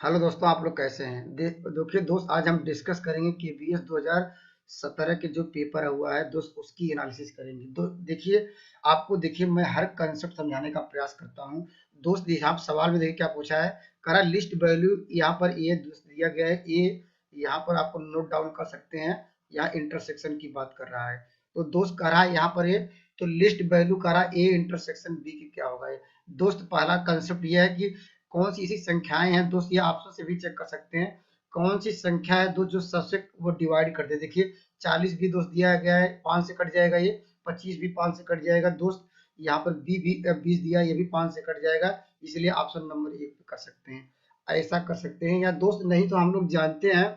Hello दोस्तों, आप लोग कैसे हैं? देखिए दोस्त, आज हम डिस्कस करेंगे केवीएस 2017 के जो पेपर हुआ है दोस्त, उसकी एनालिसिस करेंगे। देखिए, आपको देखिए मैं हर कंसेप्ट समझाने का प्रयास करता हूँ। दोस्त यहाँ सवाल में देखिए क्या पूछा है। करा लिस्ट वैल्यू, यहाँ पर ए दिया गया है। ए यहाँ पर आपको नोट डाउन कर सकते हैं। यहाँ इंटरसेक्शन की बात कर रहा है। तो दोस्त कह रहा है यहाँ पर ए, तो लिस्ट वैल्यू कह रहा है ए इंटरसेक्शन बी की क्या होगा। ये दोस्त पहला कंसेप्ट ये है कि कौन सी ऐसी संख्याएं हैं दोस्त, ये ऑप्शन से भी चेक कर सकते हैं। कौन सी संख्या है दोस्त जो सबसे वो डिवाइड कर दे। देखिए 40 भी दोस्त दिया गया है, 5 से कट जाएगा। ये 25 भी 5 से कट जाएगा दोस्त। यहाँ पर बी भी 20 दिया, ये भी 5 से कट जाएगा। इसलिए ऑप्शन नंबर 1 पे कर सकते हैं। ऐसा कर सकते हैं। या दोस्त नहीं तो हम लोग जानते हैं,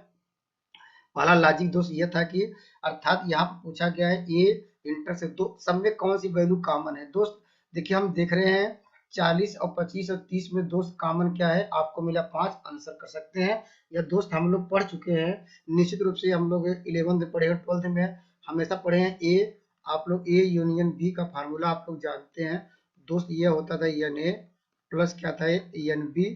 पहला लॉजिक दोस्त ये था कि अर्थात यहाँ पर पूछा गया है ए इंटरसेक्ट, तो सब में कौन सी वैल्यू कॉमन है। दोस्त देखिए हम देख रहे हैं 40 और 25 और 30 में दोस्त कॉमन क्या है, आपको मिला 5। आंसर कर सकते हैं। या दोस्त हम लोग पढ़ चुके हैं, निश्चित रूप से हम लोग 11th में पढ़े, 12th में हमेशा पढ़े हैं। ए, आप लोग ए यूनियन बी का फार्मूला आप लोग जानते हैं दोस्त। ये होता था एन ए प्लस क्या था एन बी,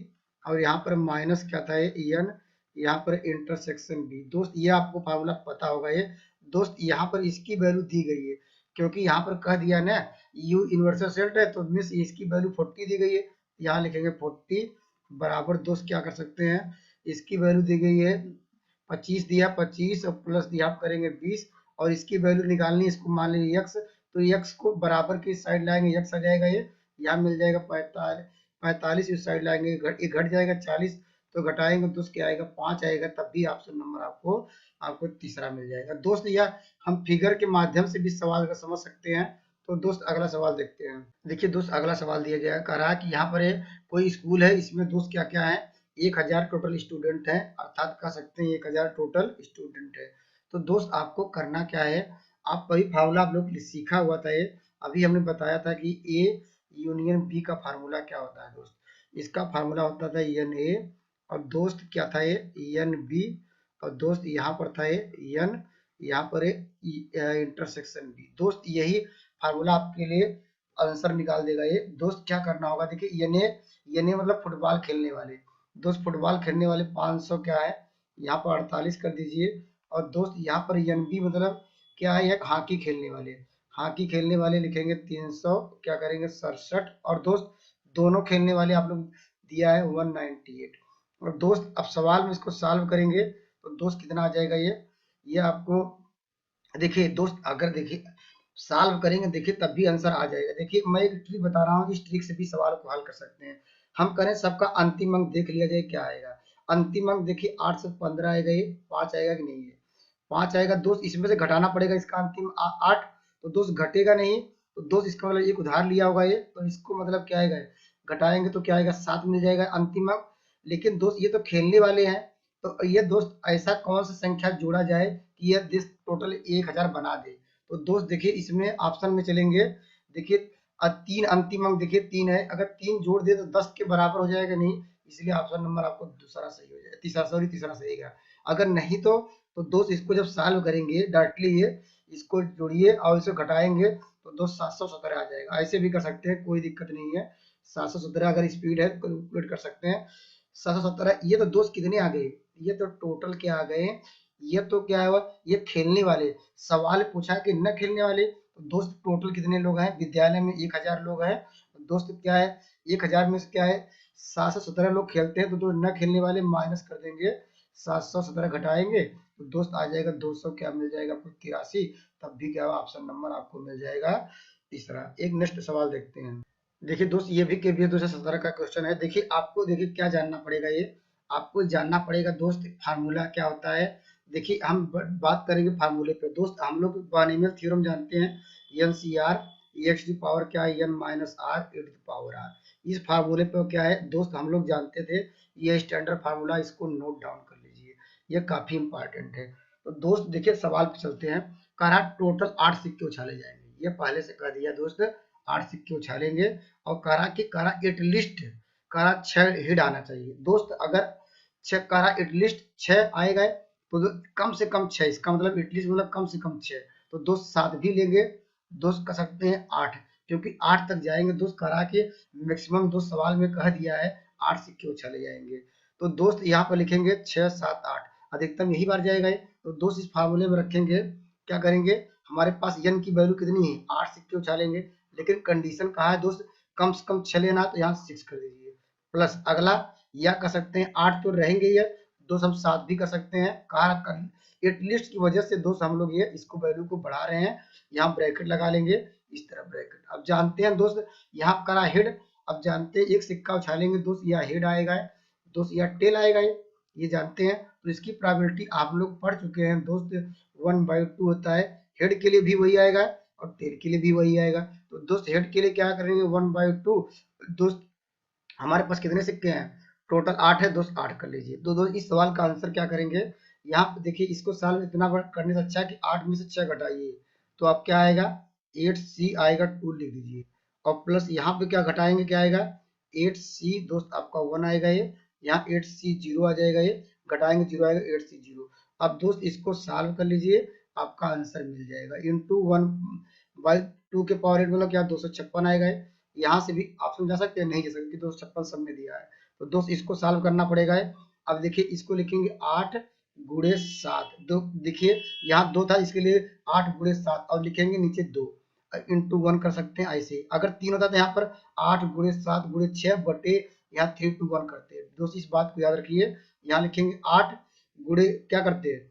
और यहाँ पर माइनस क्या था एन, यहाँ पर इंटरसेक्शन बी। दोस्त ये आपको फार्मूला पता होगा। ये दोस्त यहाँ पर इसकी वैल्यू दी गई है, क्योंकि यहाँ पर कह दिया ना यू यूनिवर्सल सेट है, तो मिस इसकी वैल्यू 40 दी गई है। यहाँ लिखेंगे 40 बराबर दोस्त क्या कर सकते हैं, इसकी वैल्यू दी गई है 25 दिया, 25 और प्लस यहाँ करेंगे 20, और इसकी वैल्यू निकालनी है। इसको मान लीजिए x, तो x को बराबर की साइड लाएंगे, x आ जाएगा। ये यहाँ मिल जाएगा 45, इस साइड लाएंगे ये घट जाएगा 40, तो घटाएंगे तो उसके आएगा 5 आएगा, तब भी ऑप्शन नंबर आपको तीसरा मिल जाएगा दोस्त। या हम फिगर के माध्यम से भी सवाल का समझ सकते हैं। तो दोस्त अगला सवाल देखते हैं। देखिए दोस्त अगला सवाल दिया गया है, कह रहा है कि यहाँ पर कोई स्कूल है, इसमें दोस्त क्या क्या है, 1000 टोटल स्टूडेंट है, अर्थात कह सकते हैं 1000 टोटल स्टूडेंट है। तो दोस्त आपको करना क्या है, आप वही फार्मूला आप लोग सीखा हुआ था। ये अभी हमने बताया था कि ए यूनियन बी का फार्मूला क्या होता है दोस्त। इसका फार्मूला होता था एन ए, और दोस्त क्या था ये एन बी, और दोस्त यहाँ पर था ये एन, यहाँ पर इंटरसेक्शन बी। दोस्त यही फार्मूला आपके लिए आंसर निकाल देगा। ये दोस्त क्या करना होगा, देखिए एन ए मतलब फुटबॉल खेलने वाले। दोस्त फुटबॉल खेलने वाले 500 क्या है, यहाँ पर 48 कर दीजिए। और दोस्त यहाँ पर एन बी मतलब क्या है, एक हॉकी खेलने वाले। हॉकी खेलने वाले लिखेंगे 300 क्या करेंगे 67, और दोस्त दोनों खेलने वाले आप लोग दिया है 198। और दोस्त अब सवाल में इसको सॉल्व करेंगे तो दोस्त कितना आ जाएगा, ये आपको देखिए दोस्त, अगर देखिए सॉल्व करेंगे देखिए तब भी आंसर आ जाएगा। देखिए मैं एक ट्रिक बता रहा हूँ, इस ट्रिक से भी सवाल को हल कर सकते हैं। हम करें सबका अंतिम अंक देख लिया जाए क्या आएगा। अंतिम अंक देखिए 8 से 15 आएगा, ये 5 आएगा कि नहीं है, 5 आएगा दोस्त। इसमें से घटाना पड़ेगा इसका अंतिम 8, तो दोस्त घटेगा नहीं। तो दोस्त इसका मतलब एक उधार लिया होगा ये, तो इसको मतलब क्या आएगा, घटाएंगे तो क्या आएगा 7 मिल जाएगा अंतिम अंक। लेकिन दोस्त ये तो खेलने वाले हैं, तो ये दोस्त ऐसा कौन सा संख्या जोड़ा जाए कि यह दिस टोटल 1000 बना दे। तो दोस्त देखिए इसमें ऑप्शन में चलेंगे। देखिए 3 अंतिम अंक देखिए 3 है, अगर 3 जोड़ दे तो 10 के बराबर हो जाएगा नहीं, इसलिए ऑप्शन नंबर आपको दूसरा सही हो जाएगा, तीसरा सही है। अगर नहीं तो दोस्त इसको जब सॉल्व करेंगे डायरेक्टली ये इसको जोड़िए और इसको घटाएंगे तो दोस्त 717 आ जाएगा। ऐसे भी कर सकते हैं, कोई दिक्कत नहीं है। 717 अगर स्पीड है तो कैलकुलेट कर सकते हैं। 717 ये तो दोस्त कितने आ गए, ये तो टोटल क्या आ गए, ये तो क्या है, ये खेलने वाले। सवाल पूछा कि न खेलने वाले, तो दोस्त टोटल कितने लोग हैं, विद्यालय में 1000 लोग हैं। तो दोस्त क्या है 1000 में से क्या है 717 लोग खेलते हैं, तो न खेलने वाले माइनस कर देंगे, 717 घटाएंगे तो दोस्त आ जाएगा 200 क्या मिल जाएगा आपको 83। तब भी क्या ऑप्शन नंबर आपको मिल जाएगा तीसरा। एक नेक्स्ट सवाल देखते हैं। देखिए दोस्त ये भी केवीएस 2017 का क्वेश्चन है। देखिए आपको देखिए क्या जानना पड़ेगा, ये आपको जानना पड़ेगा दोस्त फार्मूला क्या होता है। देखिए हम बात करेंगे फार्मूले पे दोस्त। हम लोग बाइनोमियल थ्योरम जानते हैं, एन सी आर एक्स की पावर क्या है N minus R A to power R. इस फार्मूले पे क्या है दोस्त हम लोग जानते थे, ये स्टैंडर्ड फार्मूला, इसको नोट डाउन कर लीजिए, ये काफी इंपॉर्टेंट है। तो दोस्त देखिए सवाल पे चलते हैं। कह रहा टोटल 8 सिक्के उछाले जाएंगे, ये पहले से कह दिया दोस्त, 8 सिक्के उछालेंगे। और कह रहा एटलीस्ट कह रहा 6 हिट आना चाहिए दोस्त। अगर 6 कह रहा एटलीस्ट 6 आएगा तो कम से कम 6, इसका मतलब एटलीस्ट मतलब कम से कम 6। तो दोस्त 7 भी लेंगे, दोस्त कर सकते हैं 8, क्योंकि 8 तक जाएंगे दोस्त। कह रहा कि मैक्सिमम दोस्त सवाल में कह दिया है 8 सिक्के उछाले जाएंगे। तो दोस्त यहाँ पर लिखेंगे 6 7 8, अधिकतम यही बार जाएगा ये। तो दोस्त इस फार्मूले में रखेंगे, क्या करेंगे, हमारे पास n की वैल्यू कितनी है, 8 सिक्के उछालेंगे, लेकिन कंडीशन कहा है दोस्त कम से कम 6 लेना, तो यहाँ 6 कर दीजिए, प्लस अगला या कर सकते हैं 8 तो रहेंगे ये, दोस्त हम 7 भी कर सकते हैं, कहा एटलीस्ट की वजह से दोस्त हम लोग ये इसको वैल्यू को बढ़ा रहे हैं, यहाँ ब्रैकेट लगा लेंगे, इस तरह ब्रैकेट। अब जानते हैं दोस्त यहाँ करा हेड, अब जानते हैं एक सिक्का उछालेंगे दोस्त या हेड आएगा दोस्त या टेल आएगा, ये जानते हैं। तो इसकी प्रोबेबिलिटी आप लोग पढ़ चुके हैं दोस्त, 1/2 होता है, हेड के लिए भी वही आएगा और टेल के लिए भी वही आएगा। तो दोस्त हेड के लिए क्या करेंगे, 1/2, दोस्त हमारे पास कितने सिक्के हैं, टोटल 8 है दोस्त, 8 कर लीजिए। तो दोस्त इस सवाल का आंसर क्या करेंगे, यहाँ पे देखिए इसको सॉल्व इतना करने से अच्छा है कि 8 में से 6 घटाइए, तो अब क्या आएगा 8c आएगा 2 लिख दीजिए, और प्लस यहाँ पे क्या घटाएंगे, क्या आएगा 8c दोस्त आपका 1 आएगा, ये यहाँ 8c 0 आ जाएगा, ये घटाएंगे 0 आएगा 8c 0। अब दोस्त इसको सॉल्व कर लीजिए, आपका आंसर मिल जाएगा, इंटू 1/2 के पावर 8 मतलब क्या 256 आएगा, यहाँ से भी आप समझा सकते हैं, नहीं जा सकते, 256 सब में दिया है। तो दोस्त इसको सॉल्व करना पड़ेगा है। अब देखिए इसको लिखेंगे 8 गुणे 7, दो देखिए यहाँ 2 था, इसके लिए 8 गुणे 7, और लिखेंगे नीचे 2 इंटू 1 कर सकते हैं ऐसे। अगर 3 होता तो यहाँ पर 8 गुणे 7 गुणे 6 बटे यहाँ 3 to 1 करते हैं दोस्त, इस बात को याद रखिए। यहाँ लिखेंगे 8 गुणे क्या करते हैं,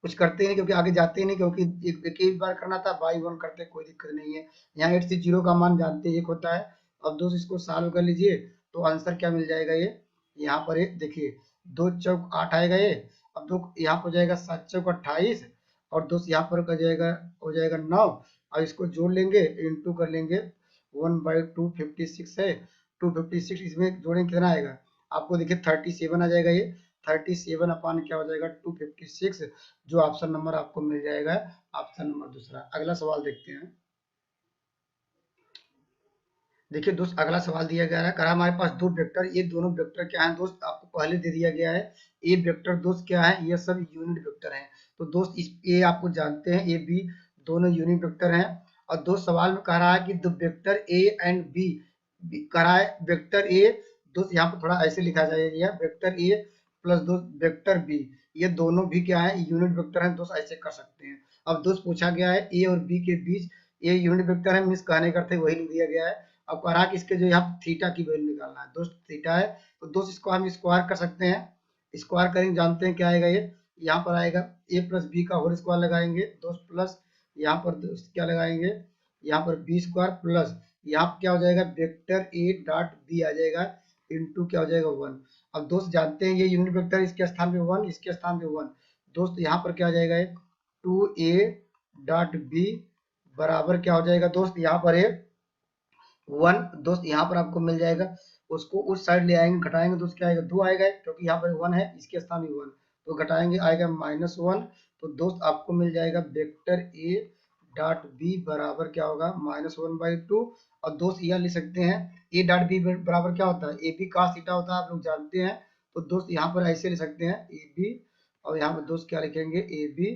कुछ करते हैं क्योंकि आगे जाते ही नहीं, क्योंकि एक बार करना था, बाई 1 करते कोई दिक्कत नहीं है। यहाँ 8 से 0 का मान जानते हैं 1 होता है। अब दोस्त इसको सॉल्व कर लीजिए, तो आंसर क्या मिल जाएगा, ये यहाँ पर एक देखिए 2 चौक 8 आएगा ये, अब दो यहाँ पर हो जाएगा 7 चौक 28, और दोस्त यहाँ पर हो जाएगा 9, और इसको जोड़ लेंगे, इंटू कर लेंगे 1/2 56 है, 256 इसमें जोड़ेंगे कितना आएगा, आपको देखिए 37 आ जाएगा, ये 37 अपान क्या हो जाएगा 256, जो ऑप्शन नंबर आपको मिल जाएगा, ऑप्शन नंबर दूसरा। अगला सवाल देखते हैं। देखिए दोस्त अगला सवाल दिया गया है, कहा हमारे पास दो वेक्टर, ये दोनों वेक्टर क्या है दोस्त, आपको पहले दे दिया गया है, ए वेक्टर दोस्त क्या है, ये सब यूनिट वेक्टर हैं। तो दोस्त इस ए आपको जानते हैं, ए बी दोनों यूनिट वेक्टर हैं। और दोस्त सवाल में कह रहा है कि the vector A and B, कह रहा है वेक्टर ए, दोस्त यहाँ पर थोड़ा ऐसे लिखा जाएगा, वेक्टर ए प्लस दोस्त वेक्टर बी, ये दोनों भी क्या है यूनिट वेक्टर हैं दोस्त, ऐसे कर सकते हैं। अब दोस्त पूछा गया है ए और बी के बीच ये यूनिट वेक्टर है, मिस कहने करते वही लिख दिया गया है। अब कह रहा कि इसके जो यहाँ थीटा की वैल्यू निकालना है दोस्त, थीटा है तो दोस्त इसको हम स्क्वायर कर सकते हैं, स्क्वायर करेंगे जानते हैं क्या आएगा, ये यहाँ पर आएगा a प्लस बी का होल स्क्वायर लगाएंगे दोस्त, प्लस यहाँ पर दोस्त क्या लगाएंगे, यहाँ पर बी स्क्वायर, प्लस यहाँ क्या हो जाएगा वेक्टर a डॉट बी आ जाएगा, इंटू क्या हो जाएगा 1। अब दोस्त जानते हैं ये यूनिट वेक्टर, इसके स्थान पे 1, इसके स्थान पे 1, दोस्त यहाँ पर क्या आ जाएगा 2a डॉट बी बराबर क्या हो जाएगा दोस्त, यहाँ पर 1 दोस्त यहाँ पर आपको मिल जाएगा, उसको उस साइड ले आएंगे, घटाएंगे दोस्त क्या आएगा 2 आएगा, क्योंकि यहाँ पर 1 है, इसके स्थान में 1, तो घटाएंगे आएगा -1। तो दोस्त आपको मिल जाएगा वेक्टर ए डॉट बी बराबर क्या होगा -1/2। और दोस्त यह लिख सकते हैं ए डॉट बी बराबर क्या होता है, ए बी cos थीटा होता है, आप लोग जानते हैं। तो दोस्त यहाँ पर ऐसे लिख सकते हैं ए बी, और यहाँ पर दोस्त क्या लिखेंगे ए बी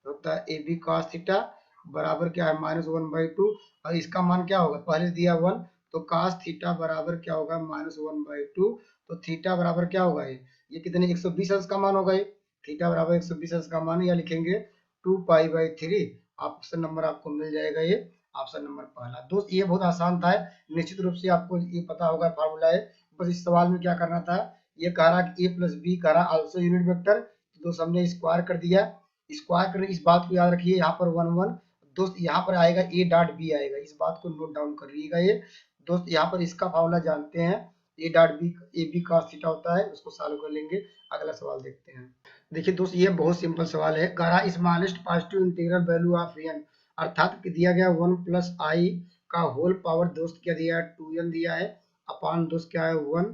होता है ए बी cos थीटा बराबर क्या है -1/2, और इसका मान क्या होगा, पहले दिया 1, तो cos थीटा बराबर क्या होगा -1/2। तो थीटा बराबर क्या होगा, ये कितने 120 अंश का मान होगा, ये थीटा बराबर 120 अंश का मान, या लिखेंगे 2π/3, ऑप्शन नंबर आपको मिल जाएगा, ये ऑप्शन नंबर पहला। दोस्त ये बहुत आसान था, निश्चित रूप से आपको ये पता होगा फार्मूला है। बस इस सवाल में क्या करना था, ये कह रहा कि a प्लस बी कह रहा आल्सो यूनिट वेक्टर, तो दोस्त हमने स्क्वायर कर दिया, स्क्वायर करने इस बात को याद रखिए, यहाँ पर 1 1 दोस्त यहाँ पर आएगा ए डॉट बी आएगा, इस बात को नोट डाउन कर लीजिएगा। ये दोस्त यहाँ पर इसका फार्मूला जानते हैं, A dot B A B cos theta होता है, उसको सॉल्व कर लेंगे। अगला सवाल देखते हैं। देखिए दोस्त ये बहुत सिंपल सवाल है, कह रहा smallest positive integral value of n, अर्थात दिया गया 1 प्लस आई का होल पावर दोस्त क्या दिया है 2n दिया है, अपान दोस्त क्या है 1,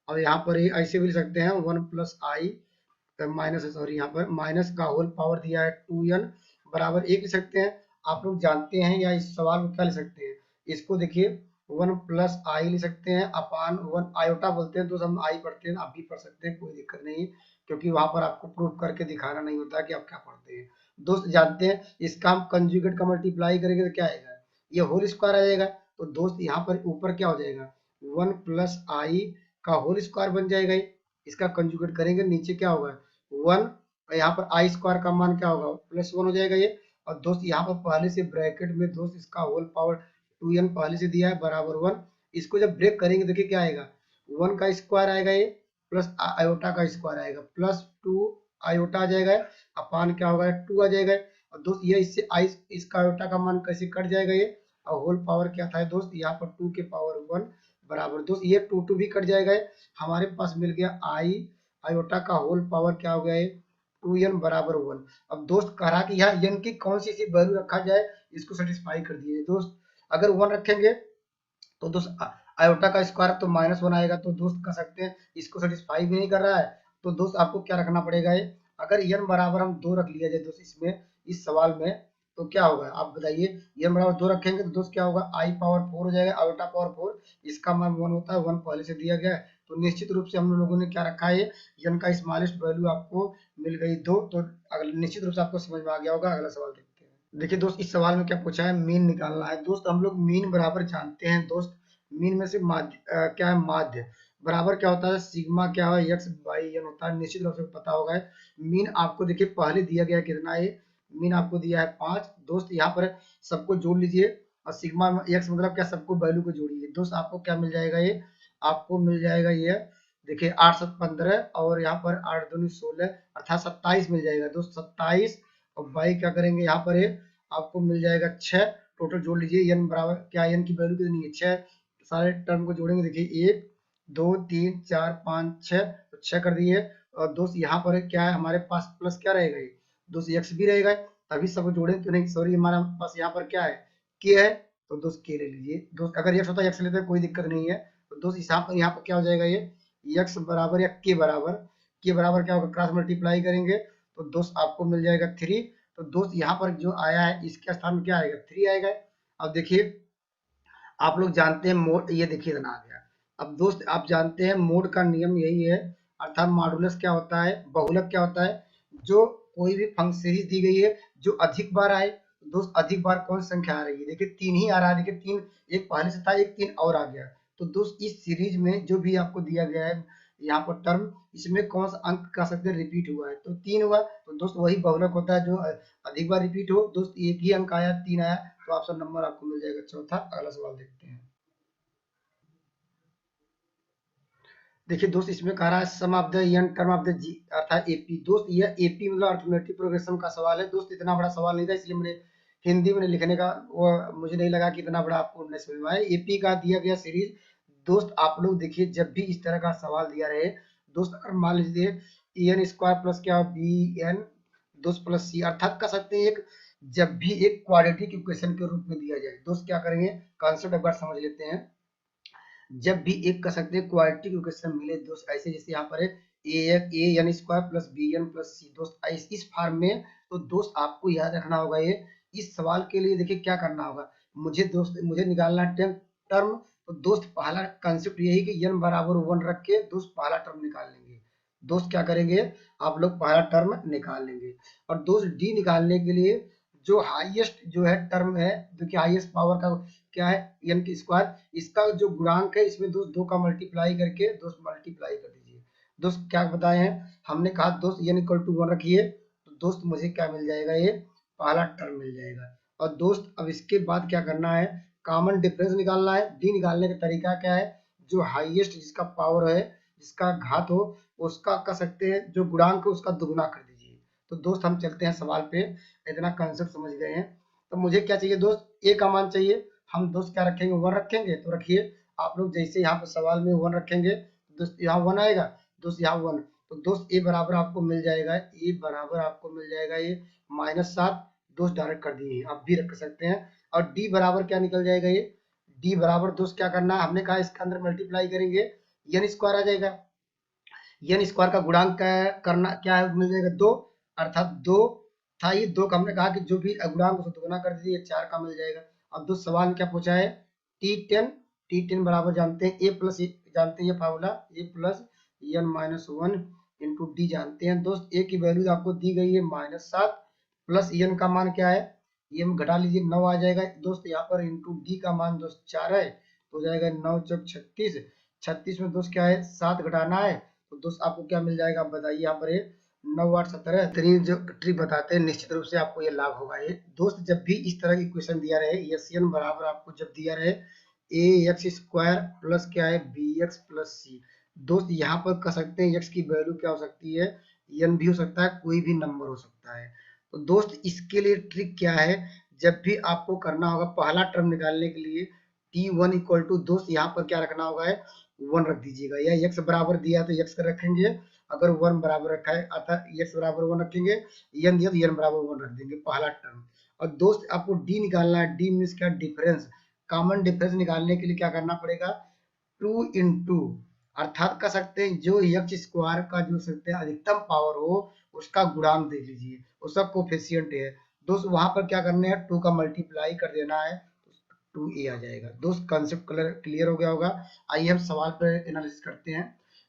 और यहाँ पर ऐसे भी लिख सकते हैं 1 प्लस आई माइनस, सॉरी यहाँ पर माइनस का होल पावर दिया है 2n बराबर 1 लिख सकते हैं। आप लोग जानते हैं, या इस सवाल को क्या लिख सकते हैं, इसको देखिए 1 प्लस आई लिख सकते हैं, अपान 1 आयोटा बोलते हैं, तो हम आई पढ़ते हैं, आप भी पढ़ सकते हैं, कोई दिक्कत नहीं, क्योंकि वहां पर आपको प्रूफ करके दिखाना नहीं होता कि आप क्या पढ़ते हैं। दोस्त जानते हैं इसका हम कंजुगेट का मल्टीप्लाई करेंगे तो क्या आएगा, ये होल स्क्वायर आ जाएगा। तो दोस्त यहाँ पर ऊपर क्या हो जाएगा 1 प्लस आई का होल स्क्वायर बन जाएगा, इसका कंजुगेट करेंगे, नीचे क्या होगा 1, यहाँ पर आई स्क्वायर का मान क्या होगा +1 हो जाएगा ये। और दोस्त यहाँ पर पहले से ब्रैकेट में दोस्त इसका होल पावर 2n पहले से दिया है बराबर 1। इसको जब ब्रेक करेंगे देखिए क्या आएगा 1 का स्क्वायर आएगा ये, प्लस आयोटा का स्क्वायर आएगा, +2 आयोटा आ जाएगा, अपान क्या होगा 2 आ जाएगा। और दोस्त ये इससे आई इसका आयोटा का मान कैसे कट जाएगा ये, और होल पावर क्या था दोस्त यहाँ पर 2 के पावर 1 बराबर दोस्त ये 2 भी कट जाएगा। हमारे पास मिल गया आई आयोटा का होल पावर क्या हो गया है 2n बराबर 1। अब दोस्त कह रहा कि यहाँ n की कौन सी वैल्यू रखा जाए, इसको सेटिस्फाई कर दिए दोस्त। अगर 1 रखेंगे तो दोस्त आयोटा का स्क्वायर तो -1 आएगा, तो दोस्त कह सकते हैं इसको सेटिस्फाई भी नहीं कर रहा है। तो दोस्त आपको क्या रखना पड़ेगा ये, अगर n बराबर हम 2 रख लिया जाए दोस्त इसमें इस सवाल में, तो क्या होगा आप बताइए। n बराबर 2 रखेंगे तो दोस्त क्या होगा आई पावर 4 हो जाएगा, आयोटा पावर 4, इसका मान 1 होता है, 1 पहले से दिया गया है। तो निश्चित रूप से हम लोगों ने क्या रखा है, n का स्मॉलेस्ट वैल्यू आपको मिल गई 2। तो निश्चित रूप से आपको समझ में आ गया होगा। अगला सवाल देखते हैं। देखिए दोस्त इस सवाल में क्या पूछा है, मीन निकालना है। दोस्त हम लोग मीन बराबर जानते हैं दोस्त, मीन में से माध्य क्या है माध्य बराबर क्या होता है सिग्मा क्या है x बाई n होता है, निश्चित रूप से पता होगा। मीन आपको देखिए पहले दिया गया कितना है, मीन आपको दिया है 5 दोस्त, यहाँ पर सबको जोड़ लीजिए और सिग्मा x मतलब क्या सबको वैल्यू को जोड़िए दोस्त, आपको क्या मिल जाएगा ये, आपको मिल जाएगा ये देखिए 8 7 15 और यहाँ पर 8 दूनी 16 अर्थात 27 मिल जाएगा दोस्त 27। और बाई क्या करेंगे यहाँ पर ये आपको मिल जाएगा 6, टोटल जोड़ लीजिए n बराबर क्या n की वैल्यू कितनी है 6, सारे टर्म को जोड़ेंगे देखिए 1 2 3 4 5 6, तो 6 कर दिए। और दोस्त यहाँ पर क्या है हमारे पास प्लस क्या रहेगा ये दोस्त x भी रहेगा, तभी सब जोड़े तो नहीं सॉरी हमारे पास यहाँ पर क्या है k है, तो दोस्त k ले लीजिए दोस्त। अगर x होता है x लेते हैं कोई दिक्कत नहीं है। तो दोस्त यहाँ पर क्या हो जाएगा ये x बराबर या k बराबर क्या होगा क्रॉस मल्टीप्लाई करेंगे तो दोस्त आपको मिल जाएगा 3। तो दोस्त यहाँ पर जो आया है इसके स्थान में क्या आएगा 3 आएगा। अब देखिए आप लोग जानते हैं मोड, ये देखिए इतना आ गया। अब दोस्त आप जानते हैं मोड का नियम यही है, अर्थात मॉडुलस क्या होता है, बहुलक क्या होता है, जो कोई भी फंक्शन सीरीज दी गई है जो अधिक बार आए, दोस्त अधिक बार कौन संख्या आ रही है देखिए 3 ही आ रहा है, देखिए 3 एक पहले से था, एक 3 और आ गया। तो दोस्त इस सीरीज में जो भी आपको दिया गया है यहाँ पर टर्म, इसमें कौन सा अंक कह सकते हैं रिपीट हुआ है, तो 3 हुआ। तो दोस्त वही बहुलक होता है जो अधिक बार रिपीट हो। दोस्त एक ही अंक आया 3 आया, तो ऑप्शन नंबर आपको मिल जाएगा चौथा। अगला सवाल देखते हैं। देखिए दोस्त इसमें कह रहा है sum of the n term of the G अर्थात एपी। दोस्त यह एपी मतलब अर्थमेटिक प्रोग्रेशन का सवाल है दोस्त, इतना बड़ा सवाल नहीं था इसलिए मैंने हिंदी में लिखने का वो मुझे नहीं लगा कि इतना बड़ा आपको नहीं समझ में आए। एपी का दिया गया सीरीज दोस्त आप लोग देखिए जब भी इस तरह का सवाल दिया रहे दोस्त, अगर मान लीजिए एन स्क्वायर प्लस क्या बी एन दोस्त प्लस सी अर्थात कह सकते हैं एक जब भी एक क्वाड्रेटिक इक्वेशन के रूप में दिया जाए दोस्त क्या करेंगे कॉन्सेप्ट एक बार समझ लेते हैं। जब भी एक कर सकते हैं क्वाड्रेटिक इक्वेशन मिले दोस्त ऐसे जैसे यहाँ पर है a n square plus b n plus c दोस्त इस फॉर्म में, तो दोस्त आपको याद रखना होगा ये इस सवाल के लिए देखिए क्या करना होगा, मुझे निकालना टर्म। तो दोस्त पहला कंसेप्ट यही कि n बराबर 1 रख के दोस्त पहला टर्म निकाल लेंगे। दोस्त क्या करेंगे आप लोग पहला टर्म निकाल लेंगे। और दोस्त डी निकालने के लिए जो हाईएस्ट जो है टर्म है देखिए हाईएस्ट पावर का क्या है n की स्क्वायर, इसका जो गुणांक है इसमें दोस्त 2 का मल्टीप्लाई करके दोस्त मल्टीप्लाई कर दीजिए। दोस्त क्या बताए हैं हमने कहा दोस्त n इक्वल टू 1 रखिए, तो दोस्त मुझे क्या मिल जाएगा ये पहला टर्म मिल जाएगा। और दोस्त अब इसके बाद क्या करना है कॉमन डिफरेंस निकालना है। डी निकालने का तरीका क्या है, जो हाईएस्ट जिसका पावर है जिसका घात हो उसका कह सकते हैं जो गुणांक है उसका दुगुना कर दीजिए। तो दोस्त हम चलते हैं सवाल पे, इतना कंसेप्ट समझ गए हैं। तो मुझे क्या चाहिए दोस्त ए का मान चाहिए, हम दोस्त क्या रखेंगे 1 रखेंगे। तो रखिए आप लोग जैसे यहाँ पर सवाल में 1 रखेंगे दोस्त यहाँ 1 आएगा, दोस्त यहाँ 1। तो दोस्त ए बराबर आपको मिल जाएगा, ए बराबर आपको मिल जाएगा ये -7 दोस्त डायरेक्ट कर दिए आप भी रख सकते हैं। और डी बराबर क्या निकल जाएगा ये डी बराबर दोस्त क्या करना है हमने कहा इसके अंदर मल्टीप्लाई करेंगे एन स्क्वायर आ जाएगा, एन स्क्वायर का गुणांक करना क्या है मिल जाएगा 2 अर्थात 2 था ये 2 का हमने कहा कि जो भी गुणांक उसको दुगुना कर दीजिए 4 का मिल जाएगा। अब दोस्त सवाल में क्या पूछा है T10 बराबर जानते हैं ए प्लस जानते हैं ये फार्मूला ए प्लस एन -1 इंटू डी जानते हैं दोस्त। ए की वैल्यू आपको दी गई है -7 प्लस एन का मान क्या है ये हम घटा लीजिए 9 आ जाएगा दोस्त, यहाँ पर इंटू डी का मान दोस्त 4 है तो हो जाएगा 9 चौक 36, 36 में दोस्त क्या है 7 घटाना है तो दोस्त आपको क्या मिल जाएगा, आप बताइए। यहाँ पर ये 9 8 17 बेहतरीन जो ट्रिक बताते हैं, निश्चित रूप से आपको ये लाभ होगा। ये दोस्त जब भी इस तरह की क्वेश्चन दिया रहे, एस एन बराबर आपको जब दिया रहे ए एक्स स्क्वायर प्लस क्या है बी एक्स प्लस सी, दोस्त यहाँ पर कह सकते हैं एक्स की वैल्यू क्या हो सकती है, एन भी हो सकता है, कोई भी नंबर हो सकता है। तो दोस्त इसके लिए ट्रिक क्या है, जब भी आपको करना होगा पहला टर्म निकालने के लिए टी वन इक्वल टू, दोस्त यहाँ पर क्या रखना होगा है, वन रख दीजिएगा, या एक्स बराबर दिया तो एक्स रखेंगे, अगर वन बराबर रखा है अतः एक्स बराबर वन रखेंगे, एन दिया तो एन बराबर वन रख देंगे पहला टर्म। और दोस्त आपको डी निकालना है, डी मीन्स क्या, डिफरेंस। कॉमन डिफरेंस निकालने के लिए क्या करना पड़ेगा, टू इंटू, अर्थात कह सकते हैं जो एक्स स्क्वायर का जो सकते हैं अधिकतम पावर हो उसका गुणांक देख लीजिए, उसका कोफिशिएंट है दोस्त, वहां पर क्या करना है, टू का मल्टीप्लाई कर देना है, टू ए आ जाएगा। दोस्त कंसेप्ट क्लियर हो गया होगा। आइए हम सवाल पर एनालिसिस करते हैं।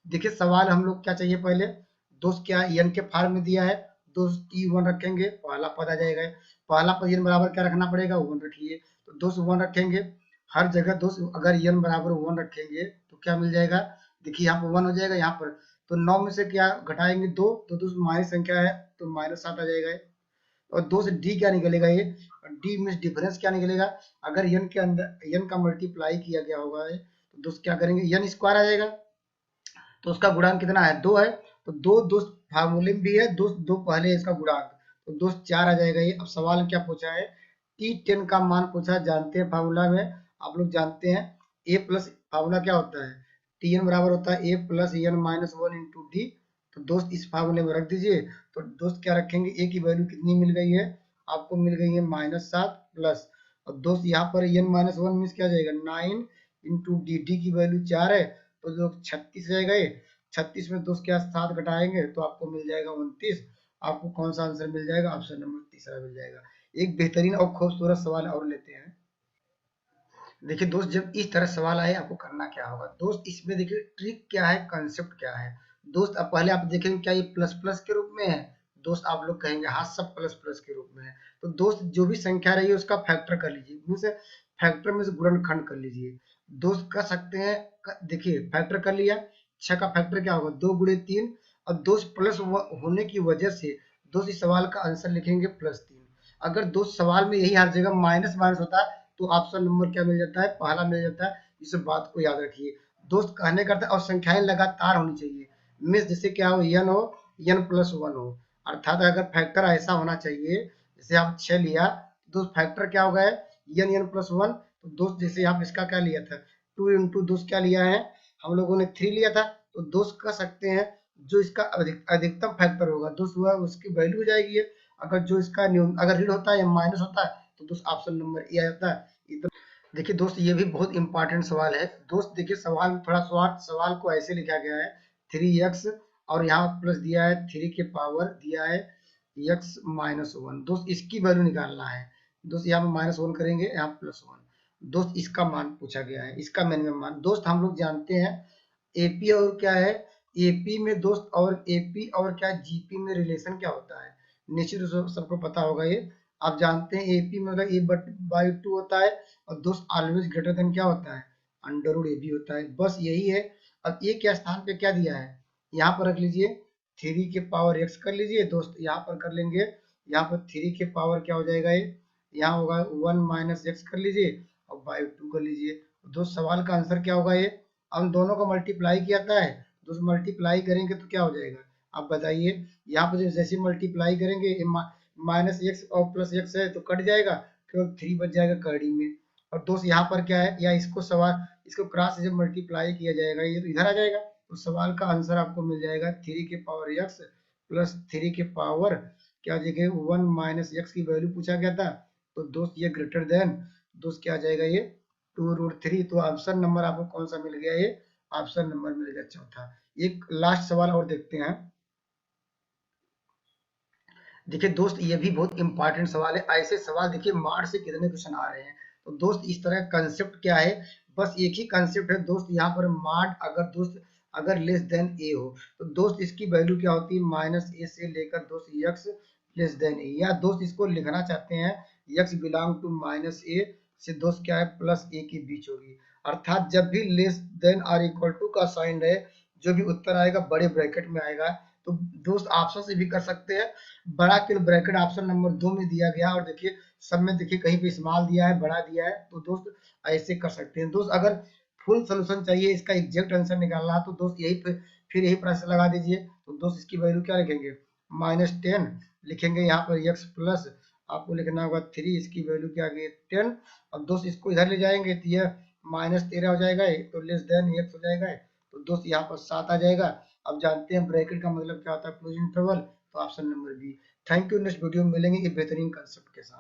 देखिए सवाल हम लोग क्या चाहिए पहले, दोस्त क्या एन के फॉर्म में दिया है, दोस्त टी वन रखेंगे, पहला पद आ जाएगा, पहला पद एन बराबर क्या रखना पड़ेगा, वन रखिए, तो दोस्त वन रखेंगे हर जगह। दोस्त अगर एन बराबर वन रखेंगे तो क्या मिल जाएगा, देखिए यहाँ पर वन हो जाएगा, यहाँ पर तो 9 में से क्या घटाएंगे 2, तो दोस्त माइनस संख्या है तो माइनस 7 आ जाएगा। और 2 से डी क्या निकलेगा, ये डी मीन्स डिफरेंस क्या निकलेगा, अगर एन के अंदर एन का मल्टीप्लाई किया गया होगा तो दोस्त क्या करेंगे, एन स्क्वायर आ जाएगा, तो उसका गुणांक कितना है, 2 है, तो 2 दोस्त फार्मूले में भी है दोस्त, 2 पहले है इसका गुणांक, तो दोस्त 4 आ जाएगा ये। अब सवाल क्या पूछा है, T10 का मान पूछा है, जानते हैं फार्मूला में, आप लोग जानते हैं ए प्लस, फार्मूला क्या होता है, Tn बराबर होता है a plus n minus one into d, तो दोस्त इस फार्मूले में रख दीजिए। तो दोस्त क्या रखेंगे, ए की वैल्यू कितनी मिल गई है, आपको मिल गई है -7 प्लस, और दोस्त यहाँ पर एन माइनस वन मीन्स क्या जाएगा 9 इंटू डी, डी की वैल्यू 4 है, तो जो 36 जाएगा ये, 36 में दोस्त क्या 7 घटाएंगे तो आपको मिल जाएगा 29। आपको कौन सा आंसर मिल जाएगा, ऑप्शन नंबर तीसरा मिल जाएगा। एक बेहतरीन और खूबसूरत सवाल और लेते हैं। देखिए दोस्त जब इस तरह सवाल आए आपको करना क्या होगा, दोस्त इसमें देखिए ट्रिक क्या है, कंसेप्ट क्या है। दोस्त अब पहले आप देखेंगे क्या ये प्लस प्लस के रूप में है, दोस्त आप लोग कहेंगे हाँ सब प्लस प्लस के रूप में है, तो दोस्त जो भी संख्या रही है उसका फैक्टर कर लीजिए, मीन्स फैक्टर में से गुणनखंड कर लीजिए। दोस्त कर सकते हैं, देखिए फैक्टर कर लिया, 6 का फैक्टर क्या होगा 2 गुणे 3, और दोस्त प्लस होने की वजह से दोस्त इस सवाल का आंसर लिखेंगे +3। अगर दोस्त सवाल में यही हर जगह माइनस माइनस होता है तो ऑप्शन नंबर क्या मिल जाता है, पहला मिल जाता है। इस बात को याद रखिए दोस्त, कहने करते और संख्याएं लगातार होनी चाहिए, मीन्स जैसे क्या हो एन हो, एन प्लस वन हो, अर्थात अगर फैक्टर ऐसा होना चाहिए, जैसे आप 6 लिया दोस्त फैक्टर क्या हो गया एन एन प्लस वन, तो दोस्त जैसे आप इसका क्या लिया था 2 इंटू दोस्त क्या लिया है हम लोगों ने 3 लिया था, तो दोस्त कह सकते हैं जो इसका अधिकतम फैक्टर होगा दोस्त हुआ उसकी वैल्यू हो जाएगी है। अगर जो इसका अगर ऋण होता है या माइनस होता है तो दोस्त ऑप्शन नंबर ए आ जाता है। देखिए दोस्त ये भी बहुत इंपॉर्टेंट सवाल है दोस्त, देखिए सवाल में थोड़ा सवाल को ऐसे लिखा गया है 3x और यहाँ प्लस दिया है 3 के पावर दिया है x माइनस वन, दोस्त इसकी वैल्यू निकालना है दोस्त, यहाँ पे माइनस वन करेंगे यहाँ प्लस वन, दोस्त इसका मान पूछा गया है, इसका मिनिमम मान। दोस्त हम लोग जानते हैं एपी और क्या है, एपी में दोस्त और एपी और क्या जीपी में रिलेशन क्या होता है, निश्चित रूप से सबको पता होगा ये, आप जानते हैं एपी मतलब ए बट बाई टू होता है, और दोस्त ऑलवेज ग्रेटर देन क्या होता है अंडर रूट ए बी होता है, बस यही है। अब ए के स्थान पे क्या दिया है, यहाँ पर रख लीजिए 3 के पावर x कर लीजिए दोस्त, यहाँ पर कर लेंगे, यहाँ पर 3 के पावर क्या हो जाएगा ये, यहाँ होगा 1 माइनस एक्स कर लीजिए और बाई टू कर लीजिए, दोस्त सवाल का आंसर क्या होगा ये, हम दोनों को मल्टीप्लाई किया था है दोस्त, मल्टीप्लाई करेंगे तो क्या हो जाएगा आप बताइए, यहाँ पर जैसे मल्टीप्लाई करेंगे माइनस एक्स और प्लस एक्स है तो कट जाएगा, केवल 3 बच जाएगा कड़ी में, और दोस्त यहाँ पर क्या है, या इसको सवाल इसको क्रॉस से जब मल्टीप्लाई किया जाएगा ये तो इधर आ जाएगा, तो सवाल का आंसर आपको मिल जाएगा 3 के पावर x प्लस 3 के पावर क्या देखिए 1 माइनस एक्स की वैल्यू पूछा गया था, तो दोस्त ये ग्रेटर देन दोस्त क्या आ जाएगा ये 2√3, तो ऑप्शन नंबर आपको कौन सा मिल गया, ये ऑप्शन नंबर मिल गया चौथा। एक लास्ट सवाल और देखते हैं। देखिए दोस्त ये भी बहुत इंपॉर्टेंट सवाल है, ऐसे सवाल देखिए मार्च से कितने क्वेश्चन आ रहे हैं, तो दोस्त इस तरह कंसेप्ट क्या है, बस एक ही कंसेप्ट है दोस्त, यहाँ पर मार्ड अगर दोस्त अगर लेस देन ए हो तो दोस्त इसकी वैल्यू क्या होती है माइनस ए से लेकर दोस्त एक्स लेस देन ए, या दोस्त इसको लिखना चाहते हैं एक्स बिलोंग टू माइनस ए से दोस्त क्या है प्लस ए के बीच होगी, अर्थात जब भी लेस देन और इक्वल टू का साइन है जो भी उत्तर आएगा बड़े ब्रैकेट में आएगा। तो दोस्त ऑप्शन से भी कर सकते हैं, बड़ा के ब्रैकेट ऑप्शन नंबर 2 में दिया गया, और देखिए सब में देखिए कहीं पे स्मॉल दिया है, बड़ा दिया है, तो दोस्त ऐसे कर सकते हैं। दोस्त अगर फुल सोल्यूशन चाहिए, इसका एग्जैक्ट आंसर निकालना है, तो दोस्त यही पे फिर यही प्रोसेस लगा दीजिए। तो दोस्त इसकी वैल्यू क्या लिखेंगे, -10 लिखेंगे, यहाँ पर x प्लस आपको लिखना होगा 3, इसकी वैल्यू क्या आ गई 10। अब दोस्त इसको इधर ले जाएंगे तो यह -13 हो जाएगा, तो लेस देन x हो जाएगा, तो दोस्त यहाँ पर 7 आ जाएगा। अब जानते हैं ब्रैकेट का मतलब क्या होता है, क्लोज इंटरवल, तो option number B. Thank you, next video में मिलेंगे एक बेहतरीन कंसेप्ट के साथ।